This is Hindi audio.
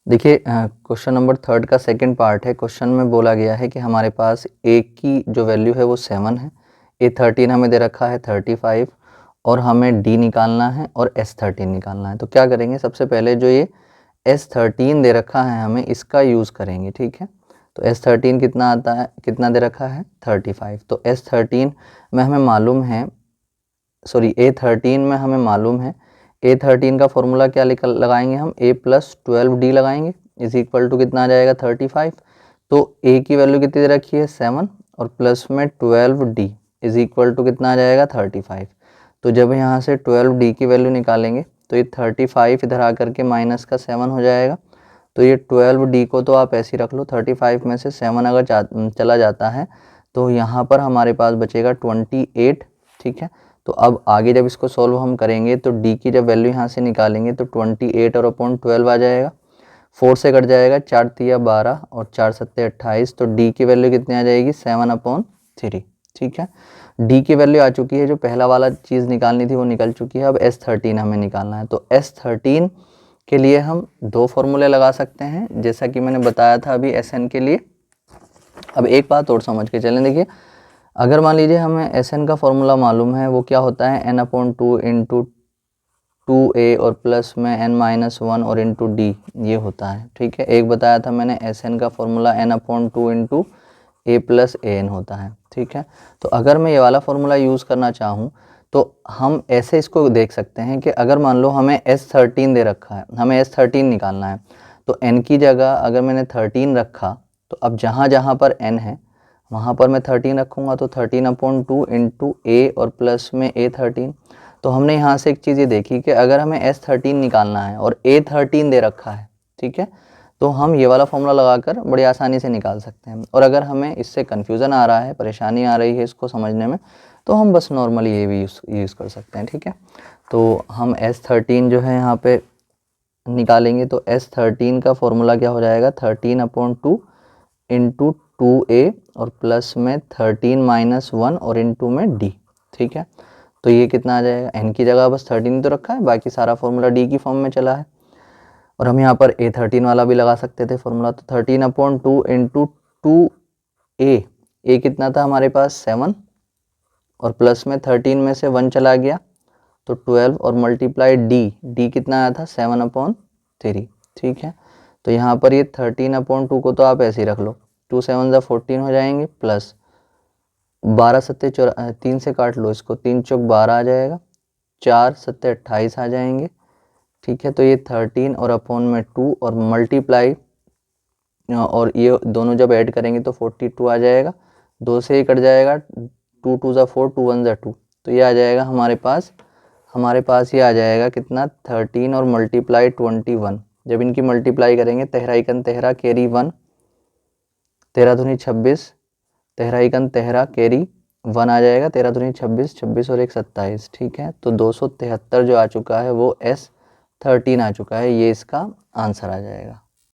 देखिए क्वेश्चन नंबर 3 का सेकंड पार्ट है। क्वेश्चन में बोला गया है कि हमारे पास ए की जो वैल्यू है वो 7 है, A13 हमें दे रखा है 35 और हमें डी निकालना है और S13 निकालना है। तो क्या करेंगे, सबसे पहले जो ये S13 दे रखा है हमें इसका यूज़ करेंगे, ठीक है। तो S13 कितना आता है, कितना दे रखा है 35। तो S13 में हमें मालूम है, सॉरी A13 में हमें मालूम है, A13 का फॉर्मूला क्या लगाएंगे हम, A+12D लगाएंगे इज इक्वल टू कितना आ जाएगा 35। तो A की वैल्यू कितनी दे रखी है 7 और प्लस में 12D इज इक्वल टू कितना आ जाएगा 35। तो जब यहाँ से 12D की वैल्यू निकालेंगे तो ये 35 इधर आकर के माइनस का 7 हो जाएगा। तो ये 12D को तो आप ऐसे ही रख लो, 35 में से 7 अगर चला जाता है तो यहाँ पर हमारे पास बचेगा 28, ठीक है। तो अब आगे जब इसको सॉल्व हम करेंगे तो d की जब वैल्यू यहाँ से निकालेंगे तो 28 और अपॉन 12 आ जाएगा, 4 से कट जाएगा, 4 तिया 12 और 4 सत्ते 28। तो d की वैल्यू कितनी आ जाएगी 7/3, ठीक है। d की वैल्यू आ चुकी है, जो पहला वाला चीज़ निकालनी थी वो निकल चुकी है। अब S13 हमें निकालना है। तो S13 के लिए हम दो फॉर्मूले लगा सकते हैं, जैसा कि मैंने बताया था अभी SN के लिए। अब एक बात और समझ के चलें, देखिए अगर मान लीजिए हमें SN का फॉर्मूला मालूम है, वो क्या होता है n/2 इंटू 2a और प्लस में n-1 और इंटू डी, ये होता है, ठीक है। एक बताया था मैंने SN का formula n/2 into a plus an होता है, ठीक है। तो अगर मैं ये वाला फॉर्मूला यूज़ करना चाहूँ तो हम ऐसे इसको देख सकते हैं कि अगर मान लो हमें S13 दे रखा है, हमें S13 निकालना है, तो n की जगह अगर मैंने 13 रखा तो अब जहाँ जहाँ पर n है वहाँ पर मैं 13 रखूँगा, तो 13/2 इंटू a और प्लस में A13। तो हमने यहाँ से एक चीज़ ये देखी कि अगर हमें S13 निकालना है और A13 दे रखा है, ठीक है, तो हम ये वाला फॉर्मूला लगाकर बड़ी आसानी से निकाल सकते हैं। और अगर हमें इससे कन्फ्यूज़न आ रहा है, परेशानी आ रही है इसको समझने में, तो हम बस नॉर्मली ये भी यूज़ कर सकते हैं, ठीक है। तो हम S13 जो है यहाँ पे निकालेंगे, तो S13 का फॉर्मूला क्या हो जाएगा 13/2 इंटू 2a और प्लस में 13-1 और इंटू में d, ठीक है। तो ये कितना आ जाएगा, n की जगह बस 13 तो रखा है, बाकी सारा फॉर्मूला d की फॉर्म में चला है। और हम यहाँ पर A13 वाला भी लगा सकते थे फॉर्मूला। तो 13/2 इंटू 2a, a कितना था हमारे पास 7 और प्लस में 13 में से 1 चला गया तो 12 और मल्टीप्लाई d कितना आया था 7/3, ठीक है। तो यहाँ पर ये 13/2 को तो आप ऐसे ही रख लो, 2 7 14 हो जाएंगे, प्लस 12 सत्ते 3 से काट लो इसको, 3 चौक 12 आ जाएगा, 4 सत्ते 28 आ जाएंगे, ठीक है। तो ये 13 और अपॉन में 2 और मल्टीप्लाई और ये दोनों जब ऐड करेंगे तो 42 आ जाएगा, 2 से ही कट जाएगा, 2 2 4 2 1 2। तो ये आ जाएगा हमारे पास ये आ जाएगा कितना 13 और मल्टीप्लाई 21। जब इनकी मल्टीप्लाई करेंगे, तेहरा इकन तेहरा कैरी 1, 13 दूनी 26, तेहरा इकन तेहरा कैरी 1 आ जाएगा, 13 दूनी 26, 26 और 1 27, ठीक है। तो 273 जो आ चुका है वो S13 आ चुका है, ये इसका आंसर आ जाएगा।